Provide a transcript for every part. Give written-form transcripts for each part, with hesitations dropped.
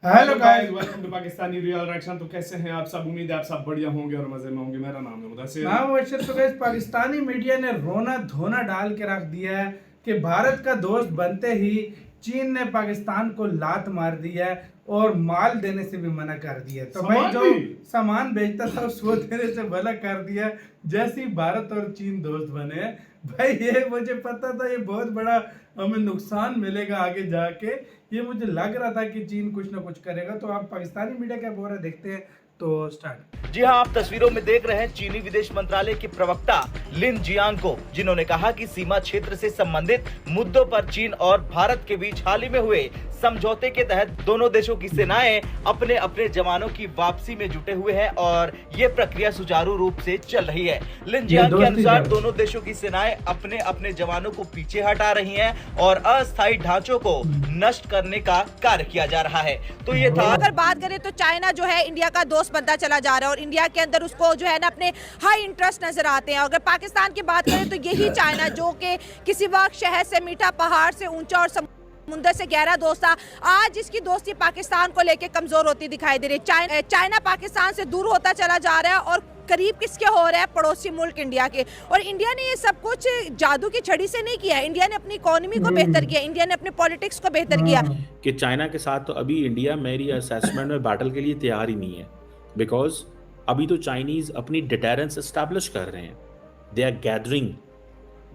Hello guys, welcome to Pakistani real reaction. तो कैसे हैं आप सब? उम्मीद है आप सब बढ़िया होंगे और मजे में होंगे। मेरा नाम है मुदस्सिर। हाँ मुबशर। तो गाइस, पाकिस्तानी मीडिया ने रोना धोना डाल के रख दिया है कि भारत का दोस्त बनते ही चीन ने पाकिस्तान को लात मार दी है और माल देने से भी मना कर दिया। तो भाई जो सामान बेचता था उसको देने से मना कर दिया जैसे ही भारत और चीन दोस्त बने। भाई ये मुझे पता था, ये बहुत बड़ा हमें नुकसान मिलेगा आगे जाके। ये मुझे लग रहा था कि चीन कुछ ना कुछ करेगा। तो आप पाकिस्तानी मीडिया क्या बोल रहे देखते हैं। तो स्टार्ट। जी हां, आप तस्वीरों में देख रहे हैं चीनी विदेश मंत्रालय के प्रवक्ता लिन जियांग को, जिन्होंने कहा कि सीमा क्षेत्र से संबंधित मुद्दों पर चीन और भारत के बीच हाल ही में हुए समझौते के तहत दोनों देशों की सेनाएं अपने अपने जवानों की वापसी में जुटे हुए हैं और ये प्रक्रिया सुचारू रूप से चल रही है। लिन जियांग के अनुसार दोनों देशों की सेनाएं अपने अपने जवानों को पीछे हटा रही हैं और अस्थायी ढांचों को नष्ट करने का कार्य किया जा रहा है। तो ये था। अगर बात करें तो चाइना जो है इंडिया का दोस्त बनता चला जा रहा है और इंडिया के अंदर उसको जो है ना अपने हाई इंटरेस्ट नजर आते हैं। अगर पाकिस्तान की बात करें तो यही चाइना जो कि किसी वक्त शहर से मीठा, पहाड़ से ऊंचा और समुद्र से गहरा दोस्त था, आज इसकी दोस्ती पाकिस्तान को लेकर कमजोर होती दिखाई दे रही है। चाइना पाकिस्तान से दूर होता चला जा रहा है और करीब किसके हो रहा है? पड़ोसी मुल्क इंडिया के। और इंडिया ने ये सब कुछ जादू की छड़ी से नहीं किया। इंडिया ने अपनी इकोनॉमी को बेहतर किया, इंडिया ने अपने पॉलिटिक्स को बेहतर किया। कि चाइना के साथ तो अभी इंडिया मेरी असेसमेंट में बैटल के लिए तैयार ही नहीं है, बिकॉज अभी तो चाइनीज अपनी डिटेरेंस एस्टैब्लिश कर रहे हैं। दे आर गैदरिंग,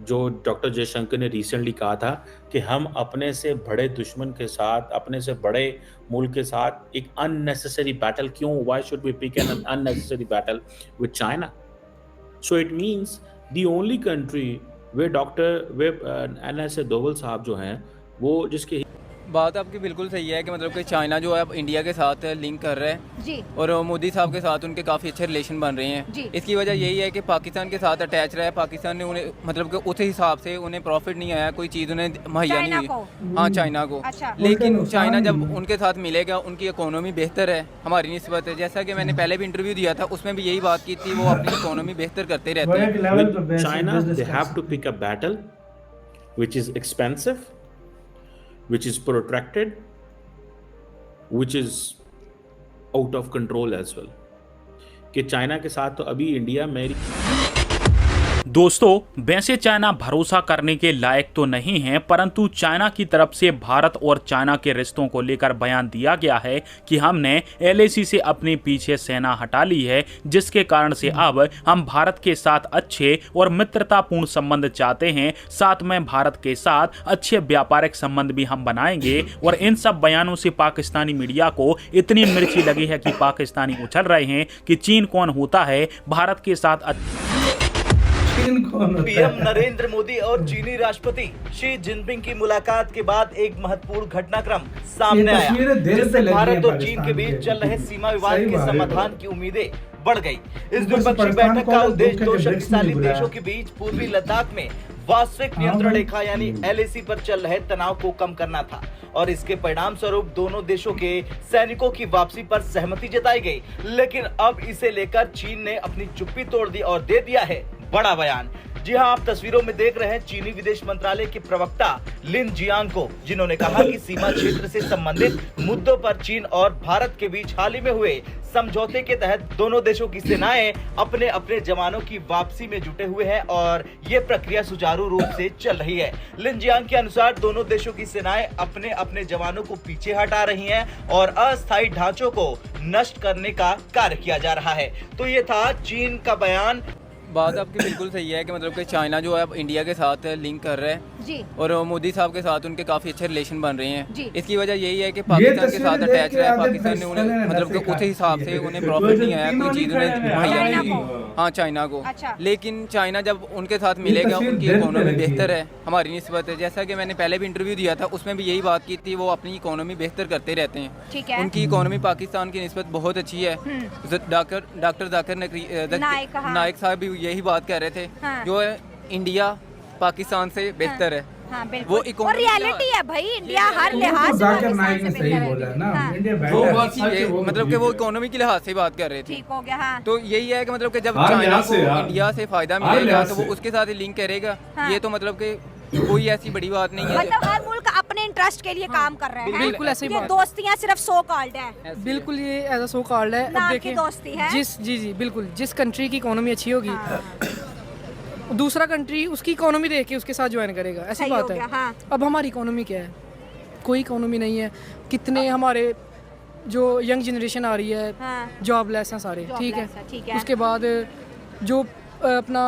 जो डॉक्टर जयशंकर ने रिसेंटली कहा था कि हम अपने से बड़े दुश्मन के साथ, अपने से बड़े मुल्क के साथ एक अननेसेसरी बैटल क्यों, why should we pick an unnecessary battle with China? So it means the only country वे डॉक्टर NS दोवल साहब जो हैं वो, जिसके बात आपकी बिल्कुल सही है कि मतलब कि चाइना जो है अब इंडिया के साथ लिंक कर रहा है जी। और मोदी साहब के साथ उनके काफ़ी अच्छे रिलेशन बन रहे हैं जी। इसकी वजह यही है कि पाकिस्तान के साथ अटैच रहा है। पाकिस्तान ने उन्हें मतलब कि उस हिसाब से उन्हें प्रॉफिट नहीं आया, कोई चीज़ उन्हें मुहैया नहीं हुई। हाँ, चाइना को। अच्छा। लेकिन चाइना जब उनके साथ मिलेगा, उनकी इकोनॉमी बेहतर है हमारी निस्बत है। जैसा कि मैंने पहले भी इंटरव्यू दिया था, उसमें भी यही बात की थी, वो अपनी इकोनॉमी बेहतर करते रहते हैं। China, they have to pick a battle which is expensive, which is protracted, which is out of control as well. कि चाइना के साथ तो अभी इंडिया मेरी दोस्तों, वैसे चाइना भरोसा करने के लायक तो नहीं है, परंतु चाइना की तरफ से भारत और चाइना के रिश्तों को लेकर बयान दिया गया है कि हमने LAC से अपने पीछे सेना हटा ली है, जिसके कारण से अब हम भारत के साथ अच्छे और मित्रतापूर्ण संबंध चाहते हैं। साथ में भारत के साथ अच्छे व्यापारिक संबंध भी हम बनाएंगे। और इन सब बयानों से पाकिस्तानी मीडिया को इतनी मिर्ची लगी है कि पाकिस्तानी उछल रहे हैं कि चीन कौन होता है भारत के साथ। पीएम नरेंद्र मोदी और चीनी राष्ट्रपति शी जिनपिंग की मुलाकात के बाद एक महत्वपूर्ण घटनाक्रम सामने आया, जिससे भारत और चीन के बीच चल रहे सीमा विवाद के समाधान की उम्मीदें बढ़ गई। इस द्विपक्षीय बैठक का उद्देश्य दो शक्तिशाली देशों के बीच पूर्वी लद्दाख में वास्तविक नियंत्रण रेखा यानी LAC पर चल रहे तनाव को कम करना था और इसके परिणाम स्वरूप दोनों देशों के सैनिकों की वापसी पर सहमति जताई गई। लेकिन अब इसे लेकर चीन ने अपनी चुप्पी तोड़ दी और दे दिया है बड़ा बयान। जी हां, आप तस्वीरों में देख रहे हैं चीनी विदेश मंत्रालय के प्रवक्ता लिन जियांग को, जिन्होंने कहा कि सीमा क्षेत्र से संबंधित मुद्दों पर चीन और भारत के बीच हाल ही में हुए समझौते के तहत दोनों देशों की सेनाएं अपने अपने जवानों की वापसी में जुटे हुए हैं और ये प्रक्रिया सुचारू रूप से चल रही है। लिन जियांग के अनुसार दोनों देशों की सेनाएं अपने अपने जवानों को पीछे हटा रही हैं और अस्थायी ढांचों को नष्ट करने का कार्य किया जा रहा है। तो ये था चीन का बयान। बात आपकी बिल्कुल सही है कि मतलब कि चाइना जो है अब इंडिया के साथ लिंक कर रहा है जी। और मोदी साहब के साथ उनके काफ़ी अच्छे रिलेशन बन रहे हैं जी। इसकी वजह यही है कि पाकिस्तान के साथ अटैच रहा है। पाकिस्तान ने उन्हें मतलब कि उस हिसाब से उन्हें प्रॉफिट नहीं आया, कोई चीज़ उन्हें मुहैया नहीं हुई। हाँ, चाइना को। अच्छा। लेकिन चाइना जब उनके साथ मिलेगा, उनकी इकोनॉमी बेहतर है हमारी निस्बत है। जैसा कि मैंने पहले भी इंटरव्यू दिया था, उसमें भी यही बात की थी, वो अपनी इकोनॉमी बेहतर करते रहते हैं। ठीक है। उनकी इकोनॉमी पाकिस्तान की निस्बत बहुत अच्छी है। डॉक्टर जाकिर नाइक साहब भी यही बात कह रहे थे। हाँ। जो है इंडिया पाकिस्तान से बेहतर है। हाँ, वो और रियलिटी है भाई, इंडिया हर लिहाज से जाकिर नाइक ने सही बोला ना। इंडिया मतलब कि वो इकोनॉमी के लिहाज से बात कर रहे थे। ठीक हो गया। हाँ। तो यही है कि मतलब कि जब चाइना को इंडिया से फायदा मिलेगा तो वो उसके साथ ही लिंक करेगा। ये तो मतलब कि कोई ऐसी बड़ी बात नहीं है। मतलब हर मुल्क अपने इंटरेस्ट के लिए काम कर रहे हैं। बिल्कुल ऐसे ही ये बात दोस्तियां सिर्फ सो कॉल्ड है, बिल्कुल ये एज सो कॉल्ड है। नाम अब की देखिए दोस्ती है। जी बिल्कुल, जिस कंट्री की इकोनॉमी अच्छी होगी हाँ। दूसरा कंट्री उसकी इकोनॉमी देख के उसके साथ ज्वाइन करेगा, ऐसी सही बात हो है। गया, हाँ। अब हमारी इकोनॉमी क्या है? कोई इकोनॉमी नहीं है। कितने हमारे जो यंग जनरेशन आ रही है हाँ। जॉबलेस हैं सारे, ठीक Jobless है, ठीक है। है। उसके बाद जो अपना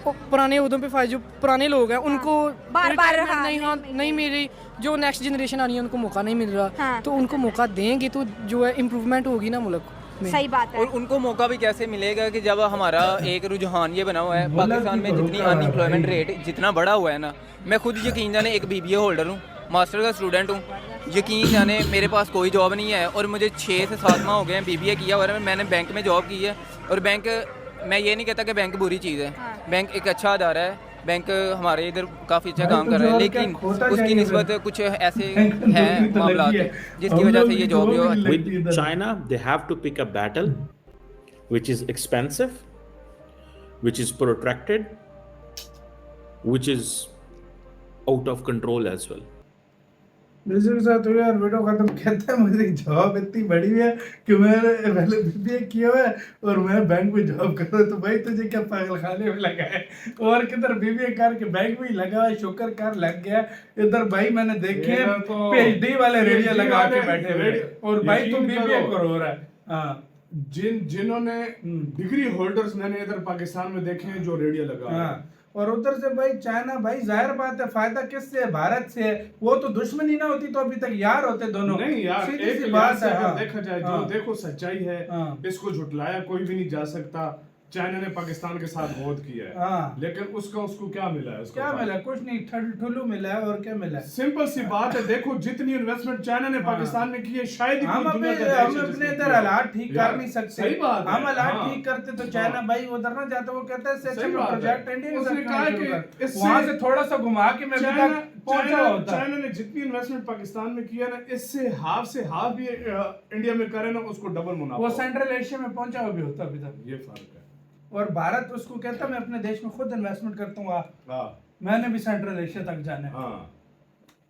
पुराने उहदों पे फायज जो पुराने लोग हैं उनको बार-बार retirement हाँ, नहीं, हाँ नहीं मिली, जो नेक्स्ट जनरेशन आ रही है उनको मौका नहीं मिल रहा, हाँ। तो उनको मौका देंगे तो जो है इम्प्रूवमेंट होगी ना मुल्क में। सही बात है। और उनको मौका भी कैसे मिलेगा कि जब हमारा एक रुझान ये बना हुआ है, मुल्क पाकिस्तान की में तो जितनी रुका है अनएम्प्लॉयमेंट भाई। रेट जितना बढ़ा हुआ है ना, मैं खुद यकीन जाने एक BBA होल्डर हूँ, मास्टर का स्टूडेंट हूँ, यकीन जाने मेरे पास कोई जॉब नहीं है और मुझे 6 से 7 माह हो गए हैं BBA किया हुआ है। मैंने बैंक में जॉब की है और बैंक, मैं ये नहीं कहता कि बैंक बुरी चीज़ है, बैंक एक अच्छा अदारा है, बैंक हमारे इधर काफ़ी अच्छा काम कर रहा है, लेकिन उसकी निस्बत कुछ ऐसे हैं मामला जिसकी वजह से ये जॉब जो With China, they have to pick a battle which is expensive, which is protracted, which is out of control as well. मिर्जी के साथ हुई यार वीडियो खत्म। कहता है मुझे जॉब इतनी बड़ी है कि मैंने पहले BBA किया हुआ है और मैं बैंक में जॉब कर रहा हूँ। तो भाई तुझे क्या पागल खाने में लगा है? और किधर BBA करके बैंक में ही लगा है, शुक्र कर लग गया। इधर भाई मैंने देखे ये तो PhD वाले रेडियो लगा के वाले बैठे हुए और भाई तू यकीन BBA करो। कर हो रहा है। हाँ जिन्होंने डिग्री होल्डर्स मैंने इधर पाकिस्तान में देखे हैं जो रेडियो लगा रहे हैं। हाँ, और उधर से भाई चाइना, भाई जाहिर बात है फायदा किससे है? भारत से है। वो तो दुश्मनी ना होती तो अभी तक यार होते दोनों। नहीं यार, सीधी एक सी लिहाज बात से है। अगर हाँ, देखा जाए, जो हाँ, देखो सच्चाई है, हाँ। इसको झुटलाया कोई भी नहीं जा सकता। चाइना ने पाकिस्तान के साथ बहुत किया है, हाँ। लेकिन उसको क्या मिला है? उसको क्या मिला? कुछ नहीं, ठुल्लू मिला है और क्या मिला है? सिंपल सी बात है, देखो जितनी इन्वेस्टमेंट चाइना ने पाकिस्तान में की है, शायद ही हम कोई दुनिया का देश हम है अपने जिसने इधर किया। हालात ठीक यार, कर नहीं सकते। सही बात है, हम हालात हाँ। ठीक करते तो चाइना भाई उधर ना जाता। वो कहता है इससे अच्छा सही मैं बात है। प्रोजेक्ट इंडिया के उसने साथ कहा काम कि शुरू कर। इससे- वहां से थोड़ा सा घुमा के मैं अभी तक पहुंचा हुआ होता। चाइना ने जितनी इन्वेस्टमेंट पाकिस्तान में किया ना, इससे हाफ भी इंडिया में करे ना, उसको डबल मुनाफा वो होगा। सेंट्रल एशिया में पहुंचा हुआ भी होता अभी तक। ये फर्क है। और भारत उसको कहता मैं अपने देश में खुद इन्वेस्टमेंट करता हूँ, हाँ मैंने भी सेंट्रल एशिया तक जाना है। हाँ,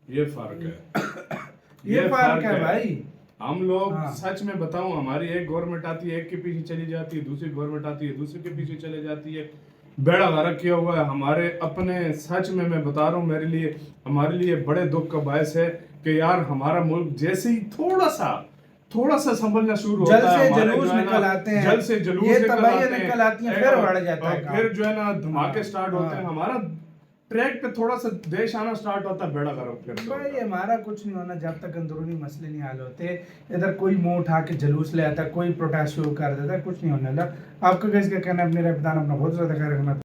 ये फर्क है। ये फर्क है भाई। हम लोग हाँ। सच में बताऊं, हमारी एक गवर्नमेंट आती है, एक के पीछे चली जाती है, दूसरी गवर्नमेंट आती है, दूसरे के पीछे चले जाती है। बेड़ा गर्क किया हुआ है हमारे अपने। सच में मैं बता रहा हूँ, हमारे लिए बड़े दुख का बायस है कि यार हमारा मुल्क जैसे ही थोड़ा सा संभलना शुरू होता है, जल से हमारे जुलूस जो है ना, निकल आते हैं, जल से जुलूस ये निकल तबाहियां आते हैं, निकल आती हैं, फिर बढ़ जाता है और काम। फिर जो है ना धमाके हाँ, स्टार्ट होते हैं। हाँ। हमारा ट्रैक पे थोड़ा सा देश आना स्टार्ट होता है, बेड़ा गर्क फिर से भाई होता है। हमारा कुछ नहीं होना जब तक अंदरूनी मसले नहीं हल होते। इधर कोई मुंह उठा के जुलूस ले आता, कोई प्रोटेस्ट शुरू कर देता, कुछ नहीं होने वाला। आपका किसका कहना है? अपनी राय बताना, अपना बहुत ज्यादा ख्याल रखना।